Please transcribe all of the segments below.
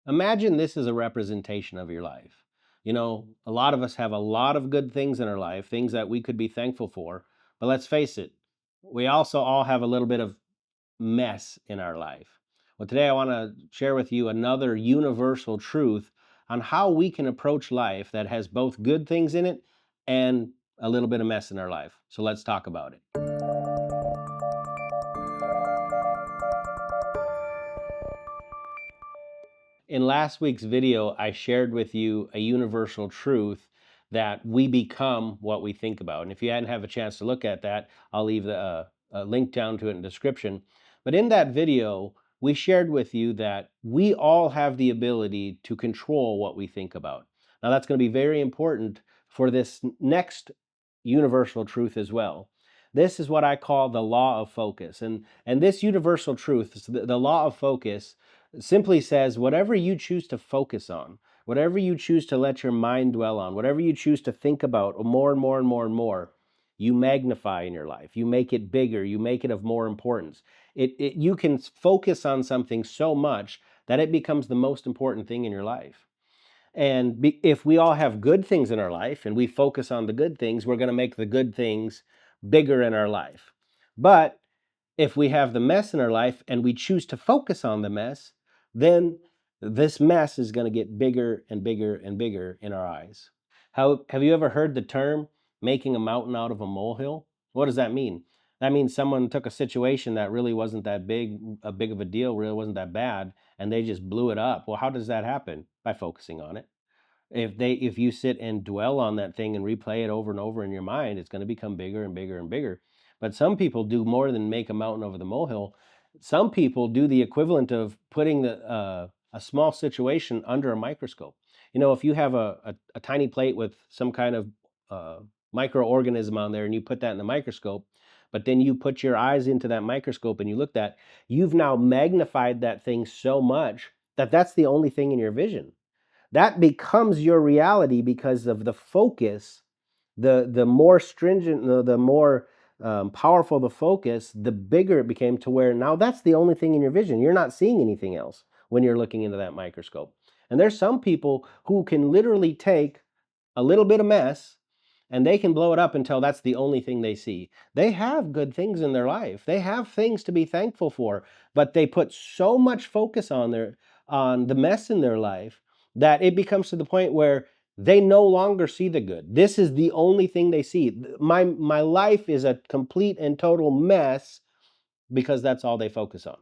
Imagine this is a representation of your life. A lot of us have a lot of good things in our life, things that we could be thankful for. But let's face it, we also all have a little bit of mess in our life. Well, today I want to share with you another universal truth on how we can approach life that has both good things in it and a little bit of mess in our life. So let's talk about it. In last week's video, I shared with you a universal truth that we become what we think about. And if you hadn't have a chance to look at that, I'll leave a link down to it in the description. But in that video, we shared with you that we all have the ability to control what we think about. Now, that's going to be very important for this next universal truth as well. This is what I call the law of focus. And this universal truth, the law of focus, simply says whatever you choose to focus on, whatever you choose to let your mind dwell on, whatever you choose to think about more and more and more and more, you magnify in your life. You make it bigger. You make it of more importance. You can focus on something so much that it becomes the most important thing in your life. And if we all have good things in our life and we focus on the good things, we're going to make the good things bigger in our life. But if we have the mess in our life and we choose to focus on the mess, then this mess is going to get bigger and bigger and bigger in our eyes. Have you ever heard the term making a mountain out of a molehill? What does that mean? That means someone took a situation that really wasn't that big of a deal, really wasn't that bad, and they just blew it up. Well, how does that happen? By focusing on it. If you sit and dwell on that thing and replay it over and over in your mind, it's going to become bigger and bigger and bigger. But some people do more than make a mountain over the molehill. Some people do the equivalent of putting a small situation under a microscope. If you have a tiny plate with some kind of microorganism on there and you put that in the microscope, but then you put your eyes into that microscope and you look at, you've now magnified that thing so much that that's the only thing in your vision. That becomes your reality because of the focus. The more stringent, the more powerful the focus, the bigger it became, to where now that's the only thing in your vision. You're not seeing anything else when you're looking into that microscope. And there's some people who can literally take a little bit of mess and they can blow it up until that's the only thing they see. They have good things in their life. They have things to be thankful for, but they put so much focus on the mess in their life that it becomes to the point where they no longer see the good. This is the only thing they see. My life is a complete and total mess because that's all they focus on.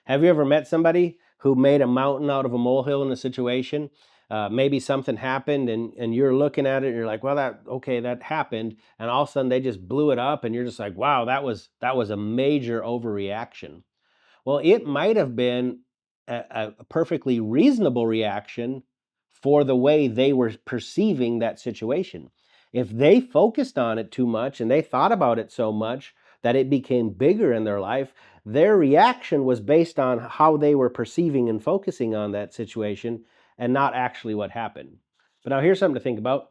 Have you ever met somebody who made a mountain out of a molehill in a situation? Maybe something happened and you're looking at it and you're like, well, that happened. And all of a sudden they just blew it up and you're just like, wow, that was a major overreaction. Well, it might have been a perfectly reasonable reaction for the way they were perceiving that situation. If they focused on it too much and they thought about it so much that it became bigger in their life, their reaction was based on how they were perceiving and focusing on that situation and not actually what happened. But now here's something to think about.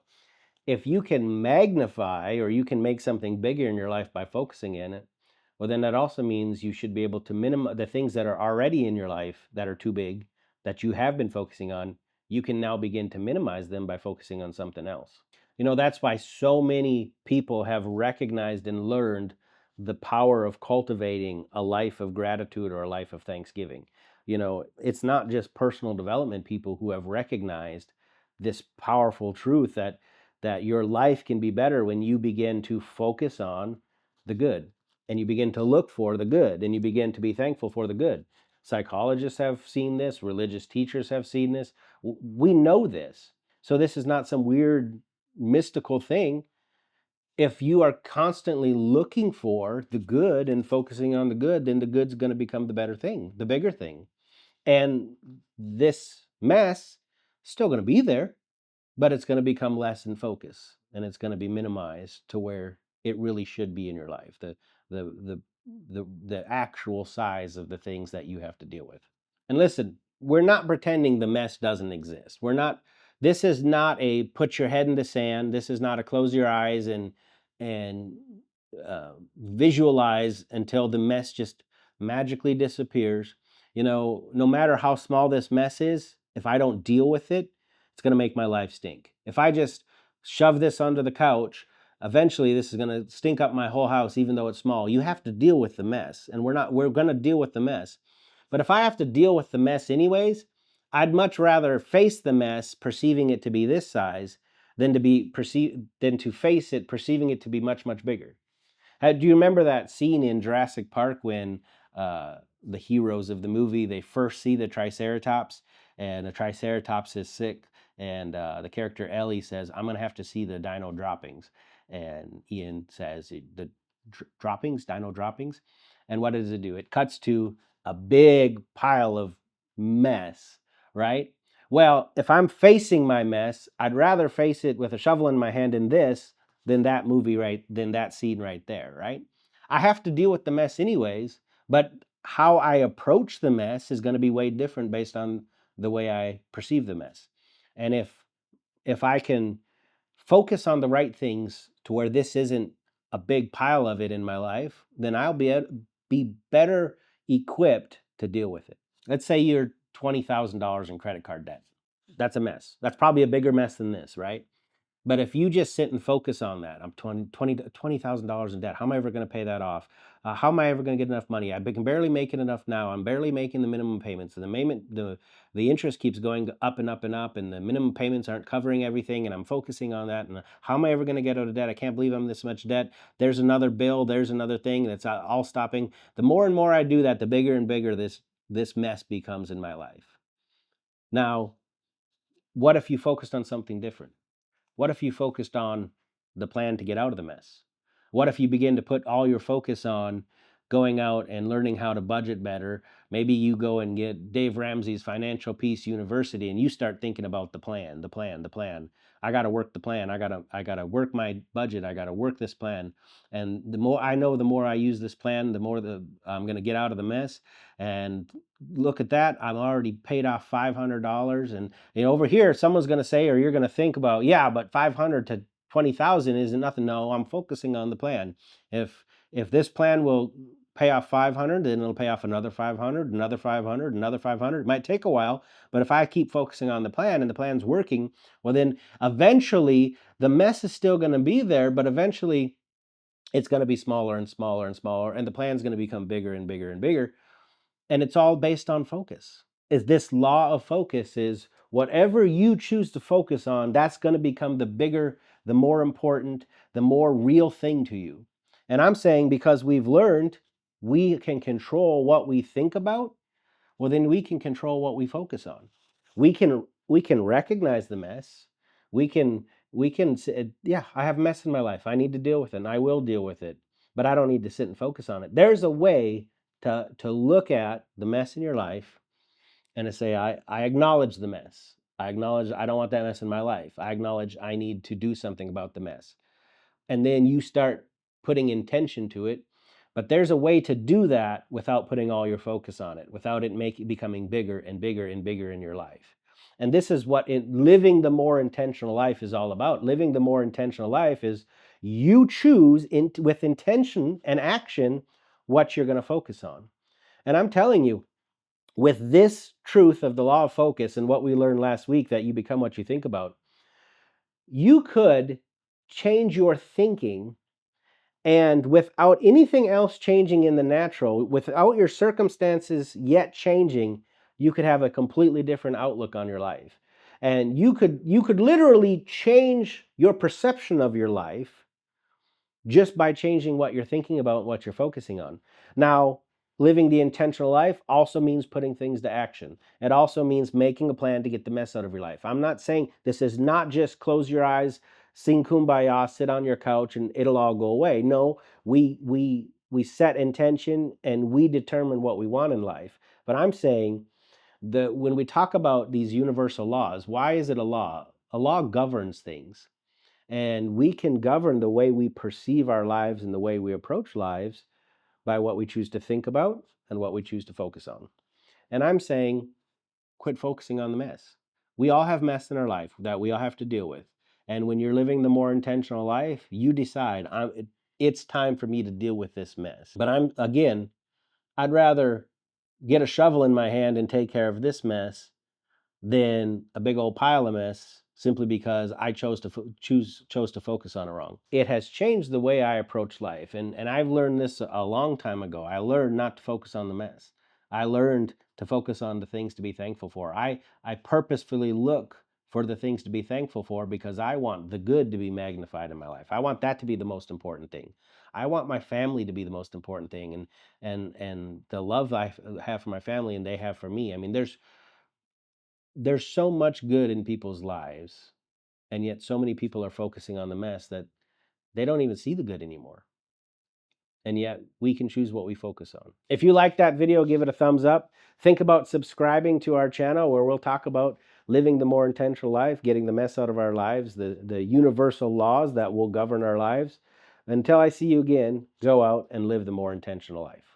If you can magnify or you can make something bigger in your life by focusing in it, well, then that also means you should be able to minimize the things that are already in your life that are too big, that you have been focusing on. You can now begin to minimize them by focusing on something else. That's why so many people have recognized and learned the power of cultivating a life of gratitude or a life of thanksgiving. It's not just personal development people who have recognized this powerful truth that your life can be better when you begin to focus on the good and you begin to look for the good and you begin to be thankful for the good. Psychologists have seen this, religious teachers have seen this. We know this. So this is not some weird mystical thing. If you are constantly looking for the good and focusing on the good, then the good's going to become the better thing, the bigger thing. And this mess is still going to be there, but it's going to become less in focus and it's going to be minimized to where it really should be in your life, the actual size of the things that you have to deal with. And listen, we're not pretending the mess doesn't exist. This is not a put your head in the sand. This is not a close your eyes and visualize until the mess just magically disappears. No matter how small this mess is, if I don't deal with it, it's going to make my life stink. If I just shove this under the couch, eventually this is going to stink up my whole house, even though it's small. You have to deal with the mess, and we're going to deal with the mess. But if I have to deal with the mess anyways, I'd much rather face the mess, perceiving it to be this size, than to face it, perceiving it to be much, much bigger. Do you remember that scene in Jurassic Park when the heroes of the movie, they first see the Triceratops, and the Triceratops is sick, and the character Ellie says, "I'm going to have to see the dino droppings." And Ian says, "The droppings, dino droppings?" And what does it do? It cuts to a big pile of mess, right? Well, if I'm facing my mess, I'd rather face it with a shovel in my hand in this than that scene right there, right? I have to deal with the mess anyways, but how I approach the mess is going to be way different based on the way I perceive the mess. And if I can focus on the right things to where this isn't a big pile of it in my life, then I'll be better equipped to deal with it. Let's say you're $20,000 in credit card debt. That's a mess. That's probably a bigger mess than this, right? But if you just sit and focus on that, I'm $20,000 in debt. How am I ever going to pay that off? How am I ever going to get enough money? I can barely make it enough now. I'm barely making the minimum payments. And the interest keeps going up and up and up, and the minimum payments aren't covering everything. And I'm focusing on that. And how am I ever going to get out of debt? I can't believe I'm this much debt. There's another bill. There's another thing that's all stopping. The more and more I do that, the bigger and bigger this mess becomes in my life. Now, what if you focused on something different? What if you focused on the plan to get out of the mess? What if you begin to put all your focus on going out and learning how to budget better? Maybe you go and get Dave Ramsey's Financial Peace University and you start thinking about the plan, the plan, the plan. I got to work the plan. I got to work my budget. I got to work this plan. And the more I know, the more I use this plan, the more I'm going to get out of the mess. And look at that. I'm already paid off $500. And over here, someone's going to say, or you're going to think about, yeah, but 500 to 20,000 isn't nothing. No, I'm focusing on the plan. If this plan will pay off 500, then it'll pay off another 500, another 500, another 500. It might take a while, but if I keep focusing on the plan and the plan's working, well, then eventually the mess is still going to be there, but eventually it's going to be smaller and smaller and smaller, and the plan's going to become bigger and bigger and bigger. And it's all based on focus. Is this law of focus is whatever you choose to focus on, that's going to become the bigger, the more important, the more real thing to you. And I'm saying because we've learned we can control what we think about, well, then we can control what we focus on. We can recognize the mess. We can say, yeah, I have a mess in my life. I need to deal with it, and I will deal with it. But I don't need to sit and focus on it. There's a way to look at the mess in your life and to say, I acknowledge the mess. I acknowledge I don't want that mess in my life. I acknowledge I need to do something about the mess. And then you start putting intention to it. But there's a way to do that without putting all your focus on it, without it becoming bigger and bigger and bigger in your life. And this is what living the more intentional life is all about. Living the more intentional life is you choose with intention and action what you're going to focus on. And I'm telling you, with this truth of the law of focus and what we learned last week, that you become what you think about, you could change your thinking, and without anything else changing in the natural, without your circumstances yet changing, you could have a completely different outlook on your life. And you could literally change your perception of your life just by changing what you're thinking about, what you're focusing on. Now, living the intentional life also means putting things to action. It also means making a plan to get the mess out of your life. I'm not saying this is not just close your eyes, sing kumbaya, sit on your couch, and it'll all go away. No, we set intention and we determine what we want in life. But I'm saying that when we talk about these universal laws, why is it a law? A law governs things. And we can govern the way we perceive our lives and the way we approach lives by what we choose to think about and what we choose to focus on. And I'm saying, quit focusing on the mess. We all have mess in our life that we all have to deal with. And when you're living the more intentional life, you decide, it's time for me to deal with this mess. But I'd rather get a shovel in my hand and take care of this mess than a big old pile of mess simply because I chose to focus on it wrong. It has changed the way I approach life, and I've learned this a long time ago. I learned not to focus on the mess. I learned to focus on the things to be thankful for. I purposefully look for the things to be thankful for because I want the good to be magnified in my life. I want that to be the most important thing. I want my family to be the most important thing, and the love I have for my family and they have for me. I mean, there's so much good in people's lives, and yet so many people are focusing on the mess that they don't even see the good anymore. And yet we can choose what we focus on. If you like that video, give it a thumbs up. Think about subscribing to our channel where we'll talk about living the more intentional life, getting the mess out of our lives, the universal laws that will govern our lives. Until I see you again, go out and live the more intentional life.